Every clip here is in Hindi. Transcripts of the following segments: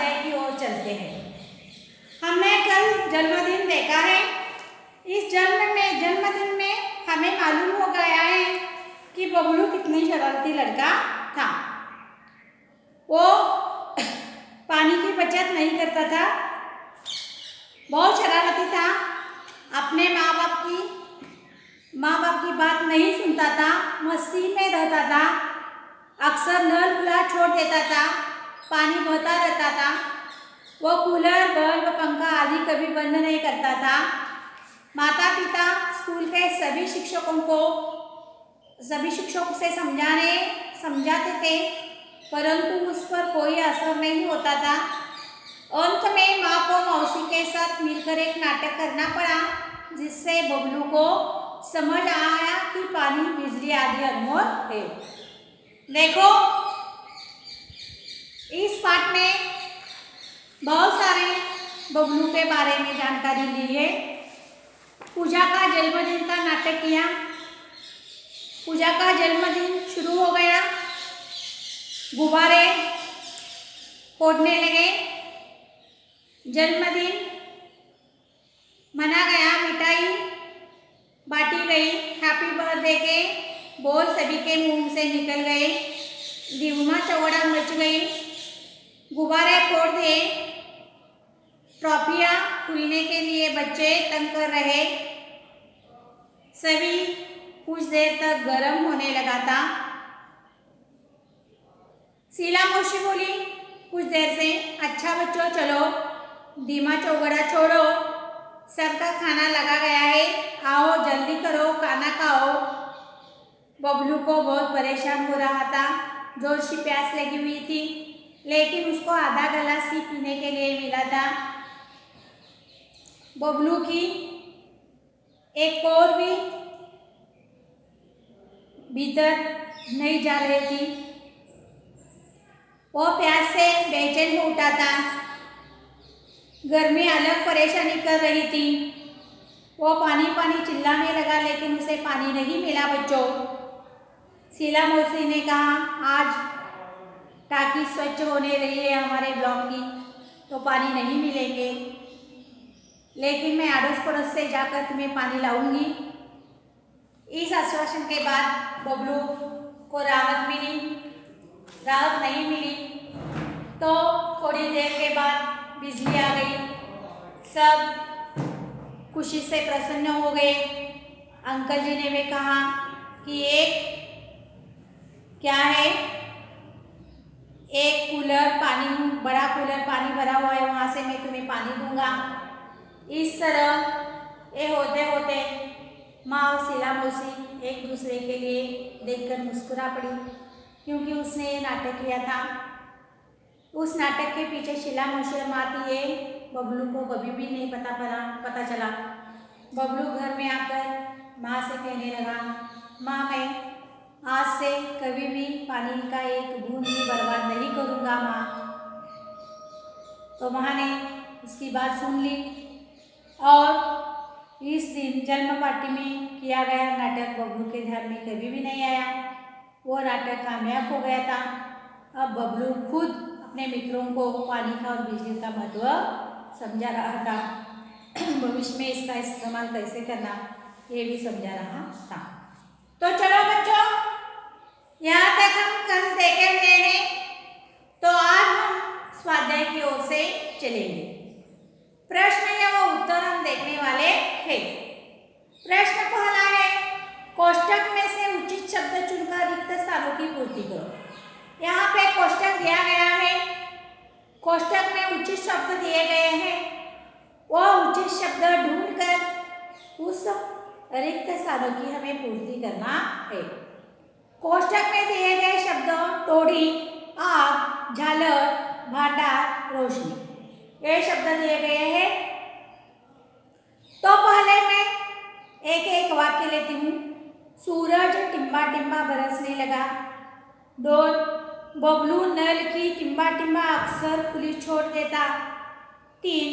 स्वाध्याय की ओर चलते हैं। हमने कल जन्मदिन देखा है। इस जन्मदिन में हमें मालूम हो गया है कि बबलू कितनी शरारती लड़का था। वो पानी की बचत नहीं करता था, बहुत शरारती था, अपने माँ बाप की बात नहीं सुनता था, मस्ती में रहता था, अक्सर नल खुला छोड़ देता था, पानी बहता रहता था। वो कूलर, बल्ब, पंखा आदि कभी बंद नहीं करता था। माता पिता स्कूल के सभी शिक्षकों से समझाते थे, परंतु उस पर कोई असर नहीं होता था। अंत में माँ को मौसी के साथ मिलकर एक नाटक करना पड़ा, जिससे बबलू को समझ आया कि पानी, बिजली आदि अनमोल है। देखो, इस पाठ में बहुत सारे बबलू के बारे में जानकारी ली है। पूजा का जन्मदिन का नाटक किया। पूजा का जन्मदिन शुरू हो गया, गुब्बारे फोड़ने लगे, जन्मदिन मना गया, मिठाई बांटी गई, हैप्पी बर्थडे के बोल सभी के मुंह से निकल गए, धूम चौड़ा मच गई, गुब्बारे फोड़ दिए, ट्रॉफियाँ खुलने के लिए बच्चे तंग कर रहे, सभी कुछ देर तक गर्म होने लगा था। शीला मौसी बोली कुछ देर से, अच्छा बच्चों चलो, धीमा चौगड़ा छोड़ो, सबका खाना लगा गया है, आओ जल्दी करो, खाना खाओ। बबलू को बहुत परेशान हो रहा था, जोर से प्यास लगी हुई थी, लेकिन उसको आधा गिलास ही पीने के लिए मिला था। बबलू की एक और भी भीतर नहीं जा रही थी, वो प्यास से बेचैन हो उठा था। गर्मी अलग परेशानी कर रही थी। वो पानी चिल्लाने लगा, लेकिन उसे पानी नहीं मिला। बच्चों, शीला मौसी ने कहा, आज टाकी स्वच्छ होने रही है हमारे ब्लॉक की, तो पानी नहीं मिलेंगे, लेकिन मैं अड़ोस पड़ोस से जाकर तुम्हें पानी लाऊंगी। इस आश्वासन के बाद बबलू को राहत नहीं मिली, तो थोड़ी देर के बाद बिजली आ गई, सब खुशी से प्रसन्न हो गए। अंकल जी ने भी कहा कि एक बड़ा कूलर पानी भरा हुआ है, वहाँ से मैं तुम्हें पानी दूंगा। इस तरह ये होते होते माँ और शीला मौसी एक दूसरे के लिए देखकर मुस्कुरा पड़ी, क्योंकि उसने ये नाटक किया था। उस नाटक के पीछे शीला मौसी और माँ थी, ये बबलू को कभी भी नहीं पता चला। बबलू घर में आकर माँ से कहने लगा, माँ मैं आज से कभी भी पानी का एक बूंद भी बर्बाद नहीं करूँगा माँ। तो माँ ने उसकी बात सुन ली और इस दिन जन्म पार्टी में किया गया नाटक बबलू के ध्यान में कभी भी नहीं आया। वो नाटक कामयाब हो गया था। अब बबलू खुद अपने मित्रों को पानी का और बिजली का महत्व समझा रहा था। भविष्य में इसका इस्तेमाल कैसे करना ये भी समझा रहा था। तो चलो बच्चों, यहाँ तक हम कल देखे हुए हैं, तो आज हम स्वाध्याय की ओर से चलेंगे। प्रश्न एवं उत्तर हम देखने वाले हैं। प्रश्न पहला है, कोष्टक में से उचित शब्द चुनकर रिक्त स्थानों की पूर्ति करो। यहाँ पे कोष्टक दिया गया है, कोष्टक में उचित शब्द दिए गए हैं, वो उचित शब्द ढूंढकर उस रिक्त स्थानों की हमें पूर्ति करना है। कोष्टक में दिए गए शब्द तोड़ी, आग, झालर, भाटा, रोशनी, ये शब्द दिए गए हैं। तो पहले मैं एक वाक्य लेती हूँ। सूरज टिम्बा टिम्बा बरसने लगा। 2, बबलू नल की टिम्बा टिम्बा अक्सर खुली छोड़ देता। 3,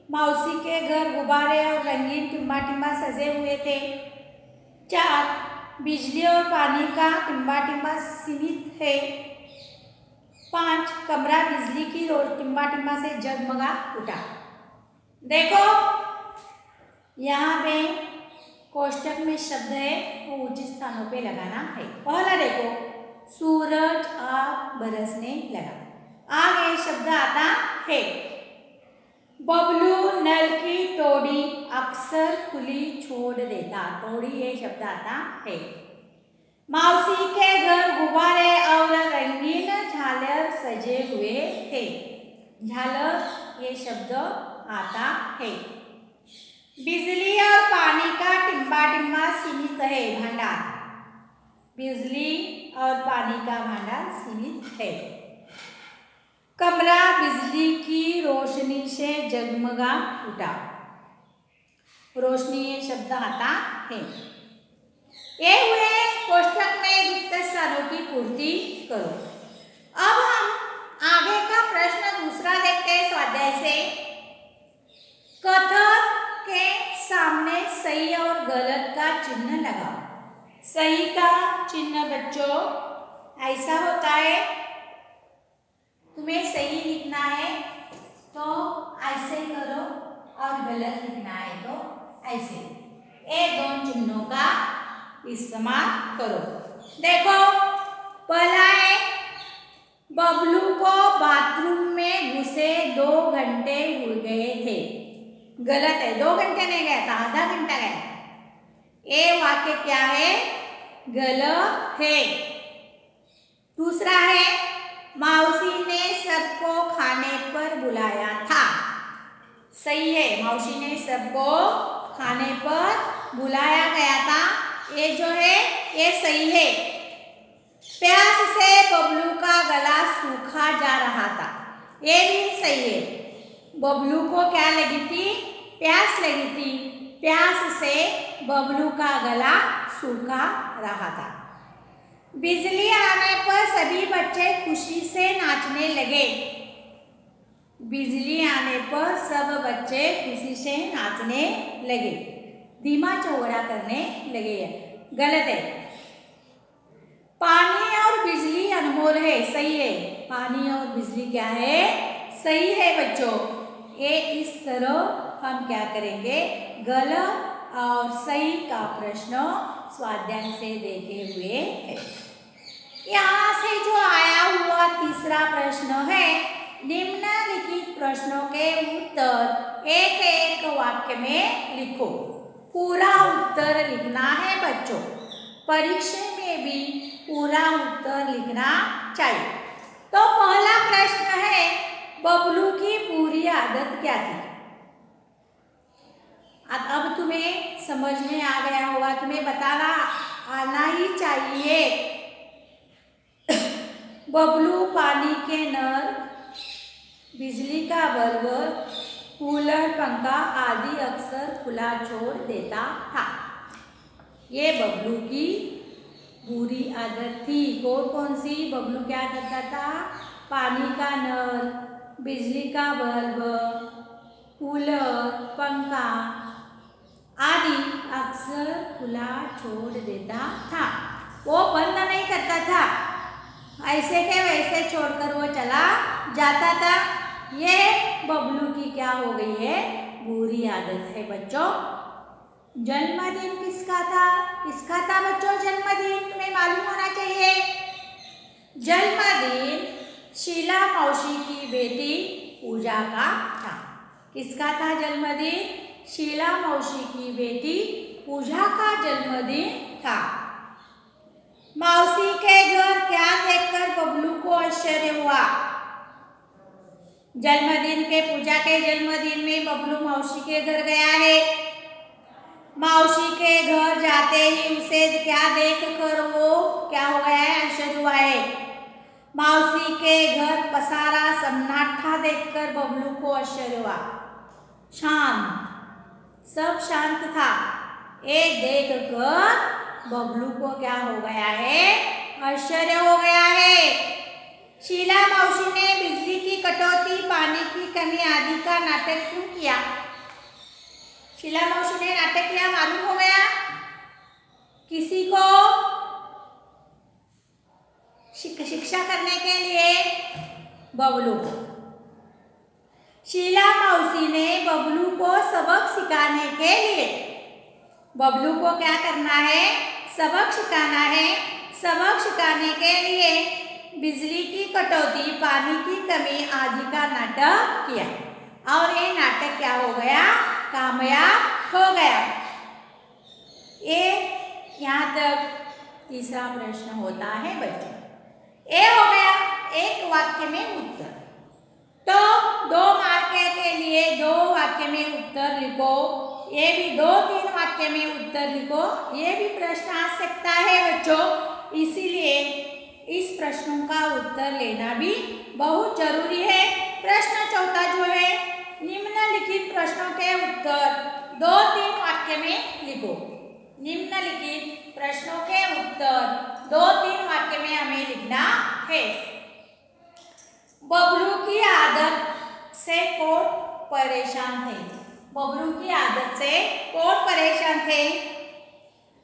मौसी के घर गुब्बारे और रंगीन टिम्बा टिम्बा सजे हुए थे। 4, बिजली और पानी का टिम्बा टिम्बा सीमित है। 5 कमरा बिजली की टिम्बा टिम्बा से जगमगा उठा। देखो यहाँ पे कोष्टक में शब्द है वो उचित स्थानों पे लगाना है। पहला देखो, सूरज आग बरसने लगा। आगे शब्द आता है। बबलू नल की तोड़ी अक्सर खुली छोड़ देता। तोड़ी ये शब्द आता है। मौसी के घर गुब्बारे और रंगीन झालर सजे हुए थे। झालर ये शब्द आता है। बिजली और पानी का टिम्बा टिम्बा सीमित है। भंडार, बिजली और पानी का भंडार सीमित है। कमरा बिजली की रोशनी से जगमगा उठा। रोशनी ये शब्द आता है। ये हुए कोष्टक में रिक्त स्थानों की पूर्ति करो। अब हम आगे का प्रश्न दूसरा देखते हैं स्वाध्याय से। कथक के सामने सही और गलत का चिन्ह लगाओ। सही का चिन्ह बच्चों ऐसा होता है, तुम्हें सही लिखना है तो ऐसे करो और गलत लिखना है तो ऐसे। ये दोनों चिन्हों का इस्तेमाल करो। देखो पहला है, बबलू को बाथरूम में घुसे 2 घंटे हो गए थे। गलत है, 2 घंटे नहीं गया था, आधा घंटा गया। ये वाक्य क्या है? गलत है। दूसरा है, मौसी ने सबको खाने पर बुलाया था। सही है, मौसी ने सबको खाने पर बुलाया गया था। ये जो है ये सही है। प्यास से बबलू का गला सूखा जा रहा था। ये भी सही है। बबलू को क्या लगी थी? प्यास लगी थी। प्यास से बबलू का गला सूखा रहा था। बिजली आने पर सभी बच्चे खुशी से नाचने लगे। बिजली आने पर सब बच्चे खुशी से नाचने लगे, धीमा चौड़ा करने लगे। गलत है। पानी और बिजली अनमोल है। सही है, पानी और बिजली क्या है? सही है बच्चों। ये इस तरह हम क्या करेंगे? गलत और सही का प्रश्न स्वाध्याय से देखे हुए है। यहाँ से जो आया हुआ तीसरा प्रश्न है, निम्नलिखित प्रश्नों के उत्तर एक एक वाक्य में लिखो। पूरा उत्तर लिखना है बच्चों। परीक्षा में भी पूरा उत्तर लिखना चाहिए। तो पहला प्रश्न है, बबलू की बुरी आदत क्या थी? अब तुम्हें समझ में आ गया होगा, तुम्हें बताना आना ही चाहिए। बबलू पानी के नल, बिजली का बल्ब, कूलर, पंखा आदि अक्सर खुला छोड़ देता था। ये बबलू की बुरी आदत थी। कौन सी? बबलू क्या करता था? पानी का नल, बिजली का बल्ब, कूलर, पंखा आदि अक्सर खुला छोड़ देता था। वो बंद नहीं करता था, ऐसे के वैसे छोड़कर वो चला जाता था। ये बबलू की क्या हो गई है? बुरी आदत है बच्चों। जन्मदिन किसका था? किसका था बच्चों जन्मदिन? तुम्हें मालूम होना चाहिए। जन्मदिन शीला मौसी की बेटी पूजा का था। किसका था जन्मदिन? शीला मौसी की बेटी पूजा का जन्मदिन था। मौसी के घर क्या देखकर बबलू को आश्चर्य हुआ? जन्मदिन के पूजा के जन्मदिन में बबलू मौसी के घर गया है। मौसी के घर जाते ही उसे क्या देखकर वो क्या हो गया है? आश्चर्य हुआ है। मौसी के घर पसारा सन्नाटा देखकर बबलू को आश्चर्य हुआ। शांत, सब शांत था। ये देखकर बबलू को क्या हो गया है? आश्चर्य हो गया है। शीला मौसी ने बिजली की कटौती, पानी की कमी आदि का नाटक क्यों किया? शीला मौसी ने नाटक किया, मालूम हो गया किसी को शिक्षा करने के लिए। बबलू को। शीला मौसी ने बबलू को सबक सिखाने के लिए, बबलू को क्या करना है, सबक सिखाना है। सबक सिखाने के लिए बिजली की कटौती, पानी की कमी आदि का नाटक किया और ये नाटक क्या हो गया, कामयाब हो गया। ये यहाँ तक तीसरा प्रश्न होता है बच्चों। ये हो गया एक वाक्य में उत्तर। तो 2 मार्क के लिए 2 वाक्य में उत्तर लिखो, ये भी 2-3 वाक्य में उत्तर लिखो। ये भी प्रश्न आ सकता है बच्चों, इसीलिए इस प्रश्नों का उत्तर लेना भी बहुत जरूरी है। प्रश्न चौथा जो है, निम्नलिखित प्रश्नों के उत्तर 2-3 वाक्य में लिखो। निम्नलिखित प्रश्नों के उत्तर 2-3 वाक्य में हमें लिखना है। बबलू की आदत से कौन परेशान थे? बबलू की आदत से कौन परेशान थे?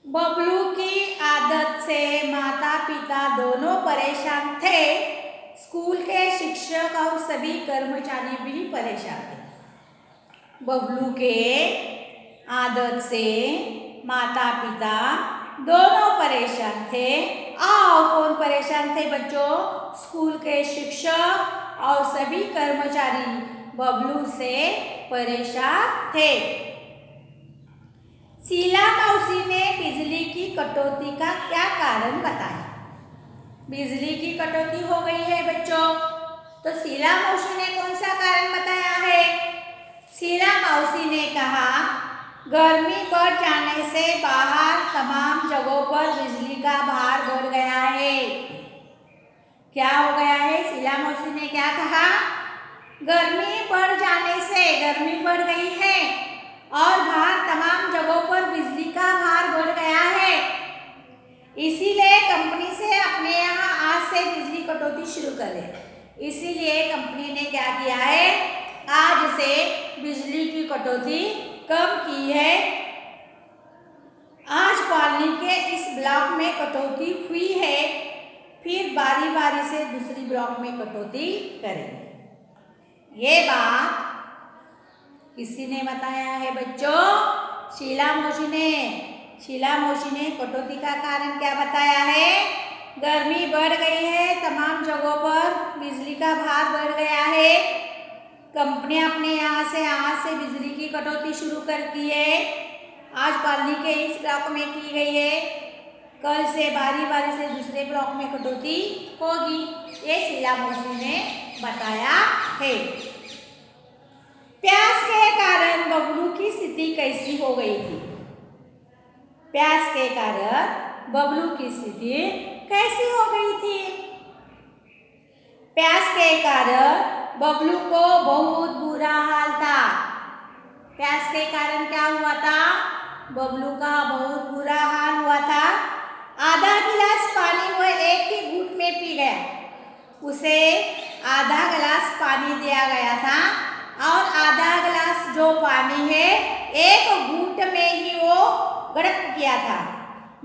बबलू की आदत से माता पिता दोनों परेशान थे। स्कूल के शिक्षक और सभी कर्मचारी भी परेशान थे। बबलू के आदत से माता पिता दोनों परेशान थे। और कौन परेशान थे बच्चों? स्कूल के शिक्षक और सभी कर्मचारी बबलू से परेशान थे। शीला मौसी ने बिजली की कटौती का क्या कारण बताया? बिजली की कटौती हो गई है बच्चों, तो शीला मौसी ने कौन सा कारण बताया है? शीला मौसी ने कहा, गर्मी बढ़ जाने से बाहर तमाम जगहों पर बिजली का भार बढ़ गया है। क्या हो गया है? शीला मौसी ने क्या कहा? गर्मी बढ़ जाने से, गर्मी बढ़ गई है और बाहर तमाम जगहों पर बिजली का भार बढ़ गया है, इसीलिए कंपनी से अपने यहाँ आज से बिजली कटौती शुरू करें। इसीलिए कंपनी ने क्या किया है, आज से बिजली की कटौती कम की है। आज कॉलोनी के इस ब्लॉक में कटौती हुई है, फिर बारी बारी से दूसरी ब्लॉक में कटौती करेंगे। ये बात किसी ने बताया है बच्चों? शीला मौसी ने। शीला मौसी ने कटौती का कारण क्या बताया है? गर्मी बढ़ गई है, तमाम जगहों पर बिजली का भार बढ़ गया है, कंपनी अपने यहाँ से आज से बिजली की कटौती शुरू कर दी है। आज कॉलोनी के इस ब्लॉक में की गई है, कल से बारी बारी से दूसरे ब्लॉक में कटौती होगी। ये शीला मौसी ने बताया है। प्यास के कारण बबलू की स्थिति कैसी हो गई थी? प्यास के कारण बबलू की स्थिति कैसी हो गई थी? प्यास के कारण बबलू को बहुत बुरा हाल था। प्यास के कारण क्या हुआ था? बबलू का बहुत बुरा हाल हुआ था। आधा गिलास पानी वो एक ही घूंट में पी गया। उसे आधा गिलास पानी दिया गया था और आधा गिलास जो पानी है एक घूंट में ही वो गड़क किया था।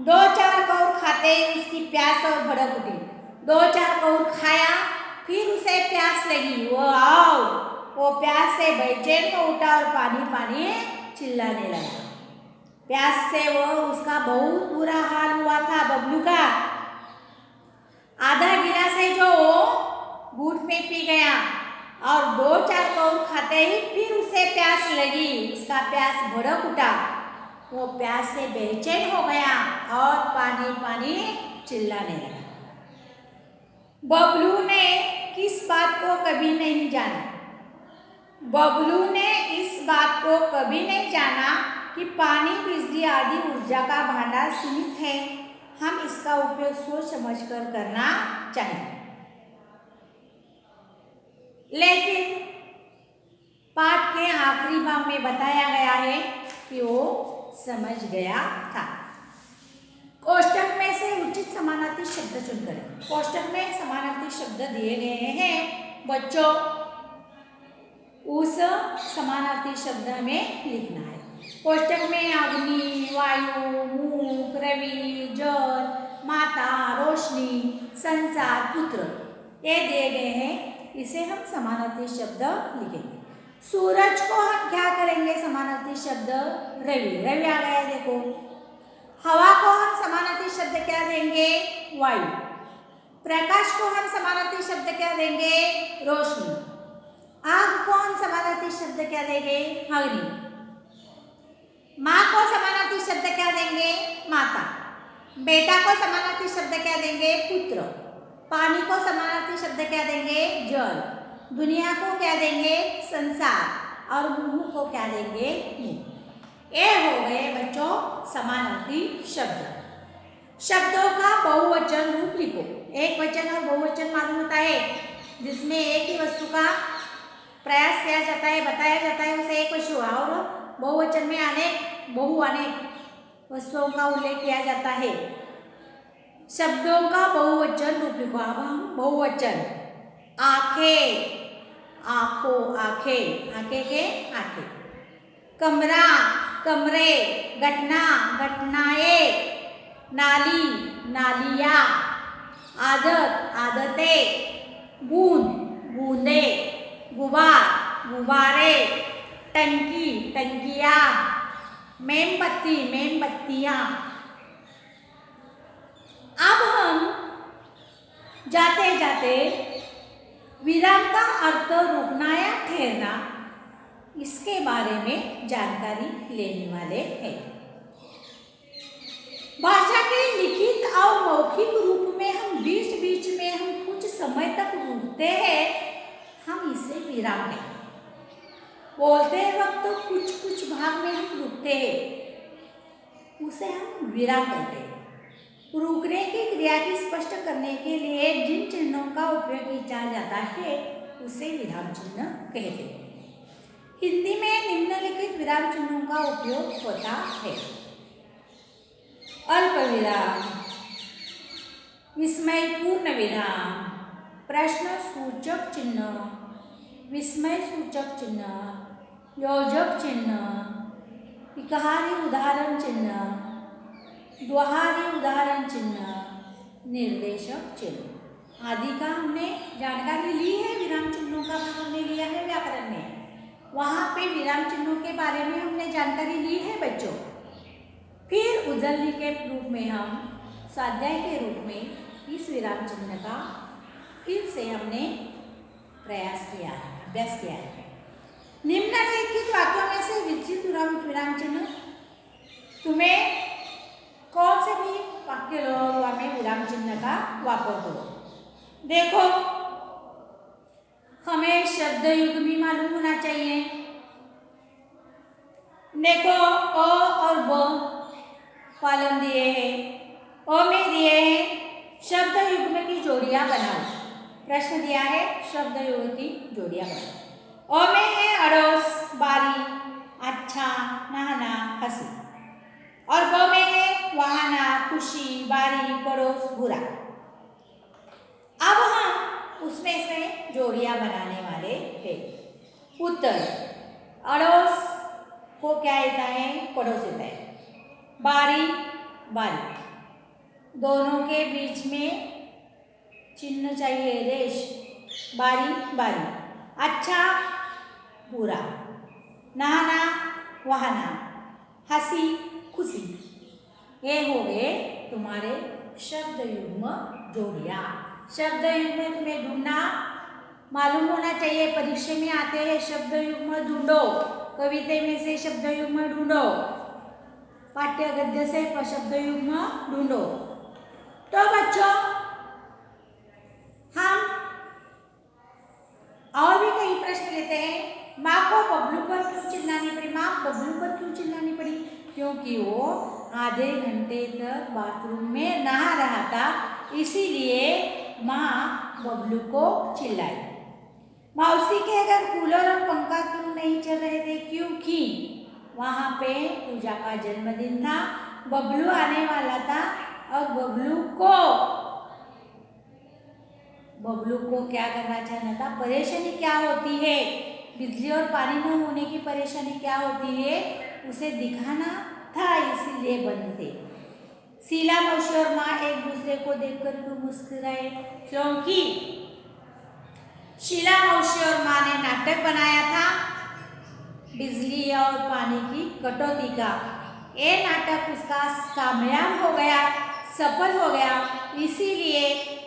2-4 कौर खाते ही उसकी प्यास और भड़क उठी। 2-4 कौर खाया, फिर उसे प्यास लगी। वो प्यास से बेचैन हो उठा और पानी पानी चिल्लाने लगा। प्यास से वो उसका बहुत बुरा हाल हुआ था बबलू का। आधा गिलास है जो घूंट में पी गया और 2-4 कौर खाते ही फिर उसे प्यास लगी, उसका प्यास भड़क उठा। वो प्यास से बेचैन हो गया और पानी पानी चिल्लाने लगा। बबलू ने किस बात को कभी नहीं जाना? बबलू ने इस बात को कभी नहीं जाना कि पानी, बिजली आदि ऊर्जा का भंडार सीमित है, हम इसका उपयोग सोच समझकर करना चाहिए। लेकिन पाठ के आखिरी भाग में बताया गया है कि वो समझ गया था। कोष्टक में से उचित समानार्थी शब्द चुनकर, कोष्टक में समानार्थी शब्द दिए गए हैं बच्चों, उस समानार्थी शब्द हमें लिखना है। कोष्टक में अग्नि, वायु, मुख, रवि, जल, माता, रोशनी, संसार, पुत्र ये दिए गए हैं। इसे हम समानार्थी शब्द लिखेंगे। सूरज को हम क्या करेंगे समानार्थी शब्द रवि, रवि आ गया देखो। हवा को हम समानार्थी शब्द क्या देंगे वायु। प्रकाश को हम समानार्थी शब्द क्या देंगे रोशनी। आग को हम समानार्थी शब्द क्या देंगे अग्नि। माँ को समानार्थी शब्द क्या देंगे माता। बेटा को समानार्थी शब्द क्या देंगे पुत्र। पानी को समानार्थी शब्द क्या देंगे जल। दुनिया को क्या देंगे संसार और मुंह को क्या देंगे मुंह। ये हो गए बच्चों समानार्थी शब्द। शब्दों का बहुवचन रूप लिखो। एक वचन और बहुवचन मालूम होता है जिसमें एक ही वस्तु का प्रयास किया जाता है बताया जाता है उसे एक वस्तु, और बहुवचन में अनेक अनेक वस्तुओं का उल्लेख किया जाता है। शब्दों का बहुवचन रूप लिखो। अब हम बहुवचन आंखें आंखों आंखें आंखें के आंखें। कमरा कमरे। घटना घटनाएं। नाली नालियाँ। आदत आदतें। बूंद बूंदे। गुब्बार गुब्बारे। टंकी टंकियाँ। मेमबत्ती मेमबत्तियाँ। अब हम जाते जाते विराम का अर्थ रुकना या ठहरना इसके बारे में जानकारी लेने वाले हैं। भाषा के लिखित और मौखिक रूप में हम बीच बीच में हम कुछ समय तक रुकते हैं, हम इसे विराम है। बोलते वक्त कुछ कुछ भाग में हम रुकते हैं, उसे हम विराम कहते हैं। रुकने की क्रिया की स्पष्ट करने के लिए जिन चिन्हों का उपयोग किया जाता है उसे विराम चिन्ह कहते हैं। हिंदी में निम्नलिखित विराम चिन्हों का उपयोग होता है। अल्प विराम, विस्मयपूर्ण विराम, प्रश्न सूचक चिन्ह, विस्मय सूचक चिन्ह, योजक चिन्ह, इकहारी उदाहरण चिन्ह, द्वहारी उदाहरण चिन्ह, निर्देशक चिन्ह आदि का हमने जानकारी ली है। विराम चिन्हों का हमने लिया है व्याकरण में, वहाँ पे विराम चिन्हों के बारे में हमने जानकारी ली है बच्चों। फिर उजलनी के रूप में हम स्वाध्याय के रूप में इस विराम चिन्ह का फिर से हमने प्रयास किया है, अभ्यास किया है। निम्नलिखित वाक्यों में से विकसित विराम चिन्ह तुम्हें कौन से भी वाक्य में विराम चिन्ह का वापर करो। देखो हमें शब्द युग भी मालूम होना चाहिए। देखो अ और ब कॉलम दिए हैं, अ में दिए हैं शब्द युग्म की जोड़ियां बनाओ। प्रश्न दिया है शब्द युग्म की जोड़ियां बनाओ। अ में है अड़ोस बारी अच्छा नहाना हंसी, और ब में है वहाना खुशी बारी पड़ोस बुरा। अब हम उसमें से जोड़ियां बनाने वाले हैं। उत्तर अड़ोस को क्या येता है पड़ोस येता है। बारी बारी, दोनों के बीच में चिन्ह चाहिए रेश, बारी बारी। अच्छा बुरा, नहाना वहाना, हंसी खुशी। ये हो गए तुम्हारे शब्द युग्म जोड़ियाँ। शब्द युग्म तुम्हें ढूंढना मालूम होना चाहिए। परीक्षा में आते हैं शब्द युग्म ढूंढो, कविता में से शब्द युग्म ढूंढो, पाठ्य गद्य से शब्द युग्म ढूंढो। तो बच्चों हम और भी कई प्रश्न लेते हैं। माँ को बबलू पर क्यों चिल्लानी पड़ी? माँ बबलू पर क्यों चिल्लानी पड़ी? क्योंकि वो आधे घंटे तक बाथरूम में नहा रहा था, इसीलिए माँ बबलू को चिल्लाई। मौसी के घर कूलर और पंखा क्यों नहीं चल रहे थे? क्योंकि वहाँ पे पूजा का जन्मदिन था, बबलू आने वाला था और बबलू को क्या करना चाहना था? परेशानी क्या होती है, बिजली और पानी न होने की परेशानी क्या होती है उसे दिखाना था, इसीलिए बने थे। शीला मौसी और माँ एक दूसरे को देखकर क्यों मुस्कुराए? क्योंकि शीला मौसी और माँ ने नाटक बनाया था बिजली और पानी की कटौती का। ये नाटक उसका कामयाब हो गया, सफल हो गया। इसीलिए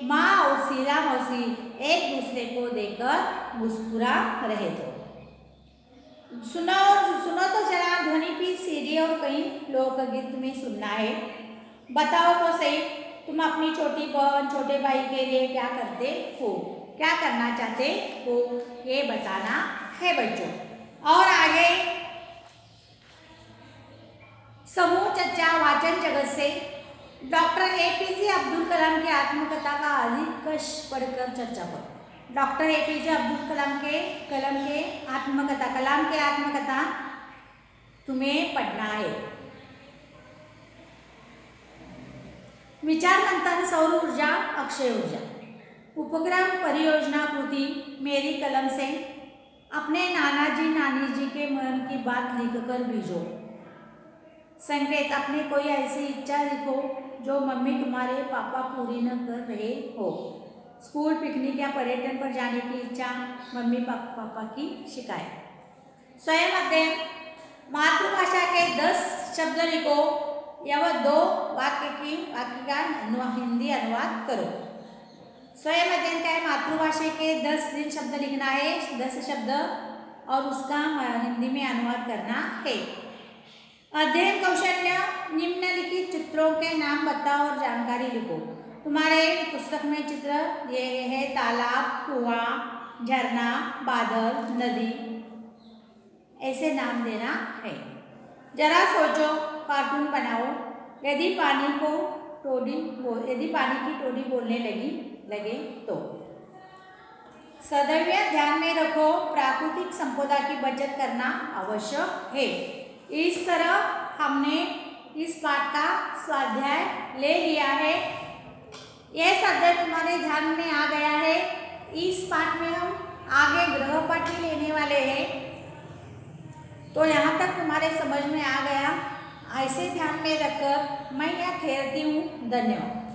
माँ और शीला मौसी एक दूसरे को देखकर मुस्कुरा रहे थे। सुनो सुनो तो जरा, ध्वनि पी सीढ़ी और कई लोकगीत में सुनना है। बताओ तो सही, तुम अपनी छोटी बहन छोटे भाई के लिए क्या करते हो, क्या करना चाहते हो, ये बताना है बच्चों। और आगे समूह चर्चा वाचन जगत से डॉक्टर एपीजे अब्दुल कलाम की आत्मकथा का अधिकश पढ़कर चर्चा करो। डॉक्टर एपीजे अब्दुल कलाम के आत्मकथा तुम्हें पढ़ना है। विचार मंथन सौर ऊर्जा अक्षय ऊर्जा। उपक्रम परियोजना कृति मेरी कलम से अपने नाना जी नानी जी के मन की बात लिखकर भेजो। संकेत, अपने कोई ऐसी इच्छा लिखो जो मम्मी तुम्हारे पापा पूरी न कर रहे हो। स्कूल पिकनिक या पर्यटन पर जाने की इच्छा, मम्मी पापा की शिकायत। स्वयं अध्ययन, मातृभाषा के 10 शब्द लिखो या 2 वाक्य का हिंदी अनुवाद करो। स्वयं अध्ययन का है, मातृभाषा के 10 शब्द लिखना है, 10 शब्द, और उसका हिंदी में अनुवाद करना है। अध्ययन कौशल्य, निम्नलिखित चित्रों के नाम बताओ और जानकारी लिखो। तुम्हारे पुस्तक में चित्र दिए गए हैं, तालाब, कुआं, झरना, बादल, नदी, ऐसे नाम देना है। जरा सोचो, कार्टून बनाओ। यदि पानी की टोडी बोलने लगे तो। सदैव ध्यान में रखो, प्राकृतिक संपदा की बचत करना आवश्यक है। इस तरह हमने इस पाठ का स्वाध्याय ले लिया है। यह स्वाध्याय तुम्हारे ध्यान में आ गया है। इस पाठ में हम आगे गृहपाठी लेने वाले हैं, तो यहाँ तक तुम्हारे समझ में आ गया। ऐसे ध्यान में रखकर मैं यहाँ ठहरती हूँ। धन्यवाद।